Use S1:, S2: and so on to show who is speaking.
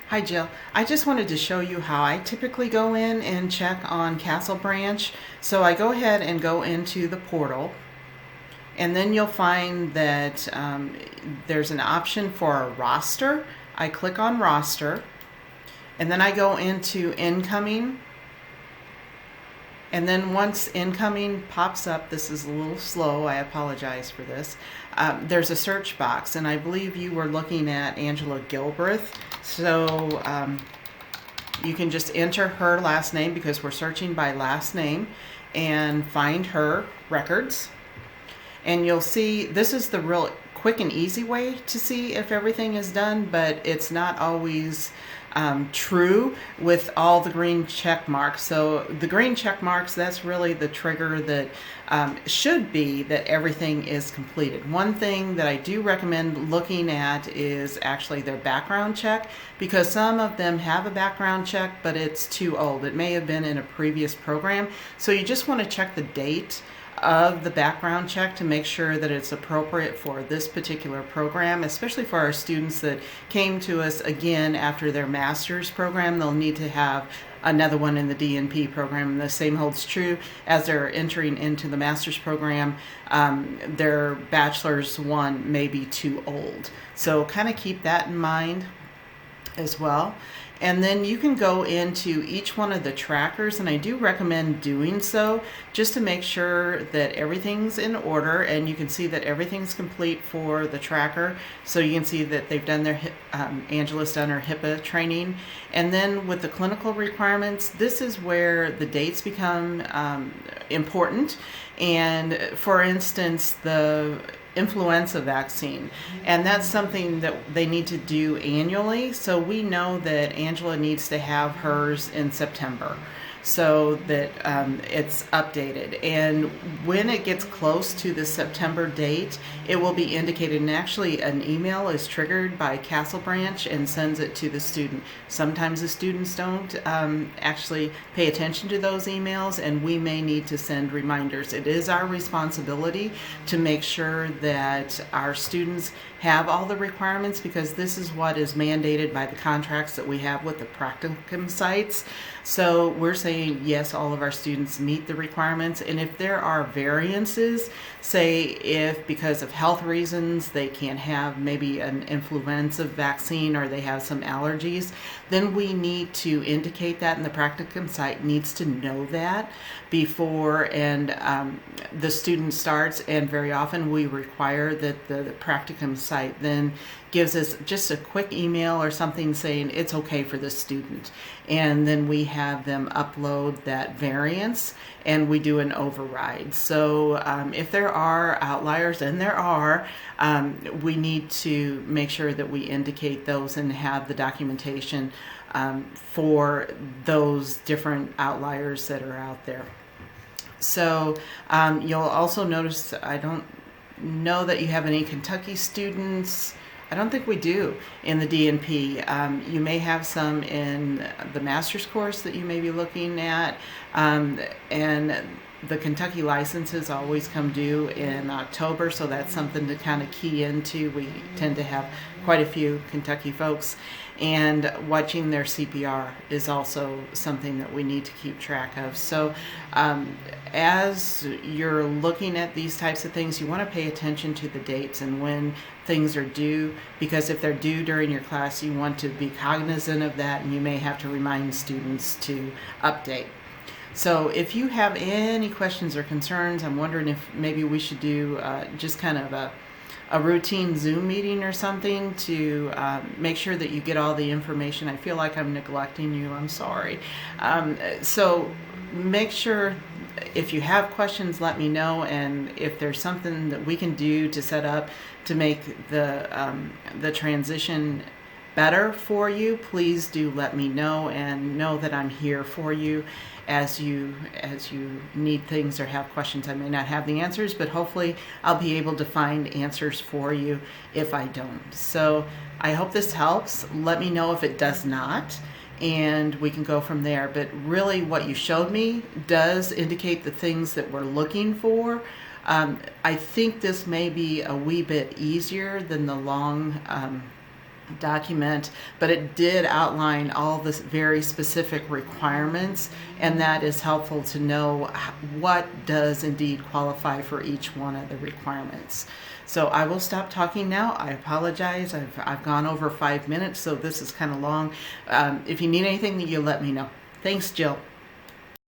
S1: Hi Jill. I just wanted to show you how I typically go in and check on Castlebranch. So I go ahead and go into the portal, and then you'll find that there's an option for a roster. I click on roster, and then I go into incoming. And then once incoming pops up, this is a little slow, I apologize for this, there's a search box, and I believe you were looking at Angela Gilbreth. So you can just enter her last name because we're searching by last name and find her records. And you'll see this is the real quick and easy way to see if everything is done, but it's not always true with all the green check marks. So the green check marks, that's really the trigger that should be that everything is completed. One thing that I do recommend looking at is actually their background check, because some of them have a background check, but it's too old. It may have been in a previous program. So you just want to check the date of the background check to make sure that it's appropriate for this particular program, especially for our students that came to us again after their master's program. They'll need to have another one in the DNP program. And the same holds true as they're entering into the master's program. Their bachelor's one may be too old. So kind of keep that in mind as well. And then you can go into each one of the trackers, and I do recommend doing so just to make sure that everything's in order, and you can see that everything's complete for the tracker. So you can see that they've done their, Angela's done her HIPAA training. And then with the clinical requirements, this is where the dates become important. And for instance, the influenza vaccine, and that's something that they need to do annually. So we know that Angela needs to have hers in September so that it's updated, and when it gets close to the September date, it will be indicated, and actually an email is triggered by Castlebranch and sends it to the student. Sometimes the students don't actually pay attention to those emails, and we may need to send reminders. It is our responsibility to make sure that our students have all the requirements, because this is what is mandated by the contracts that we have with the practicum sites. So we're saying yes, all of our students meet the requirements, and if there are variances, say if because of health reasons they can't have maybe an influenza vaccine or they have some allergies, then we need to indicate that, and the practicum site needs to know that before and the student starts. And very often we require that the practicum site then gives us just a quick email or something saying it's okay for the student, and then we have them upload that variance and we do an override. So if there are outliers, and there are, we need to make sure that we indicate those and have the documentation for those different outliers that are out there. So you'll also notice, I don't know that you have any Kentucky students. I don't think we do in the DNP. You may have some in the master's course that you may be looking at, and the Kentucky licenses always come due in October, so that's something to kind of key into. We tend to have quite a few Kentucky folks, and watching their CPR is also something that we need to keep track of. So as you're looking at these types of things, you want to pay attention to the dates and when things are due, because if they're due during your class, you want to be cognizant of that, and you may have to remind students to update. So if you have any questions or concerns, I'm wondering if maybe we should do just kind of a routine Zoom meeting or something to make sure that you get all the information. I feel like I'm neglecting you. I'm sorry. So make sure if you have questions, let me know, and if there's something that we can do to set up to make the transition better for you, please do let me know, and know that I'm here for you as you need things or have questions. I may not have the answers, but hopefully I'll be able to find answers for you if I don't. So I hope this helps. Let me know if it does not, and we can go from there. But really what you showed me does indicate the things that we're looking for. I think this may be a wee bit easier than the long document, but it did outline all the very specific requirements, and that is helpful to know what does indeed qualify for each one of the requirements. So I will stop talking now. I apologize. I've gone over 5 minutes, so this is kind of long. If you need anything, you let me know. Thanks, Jill.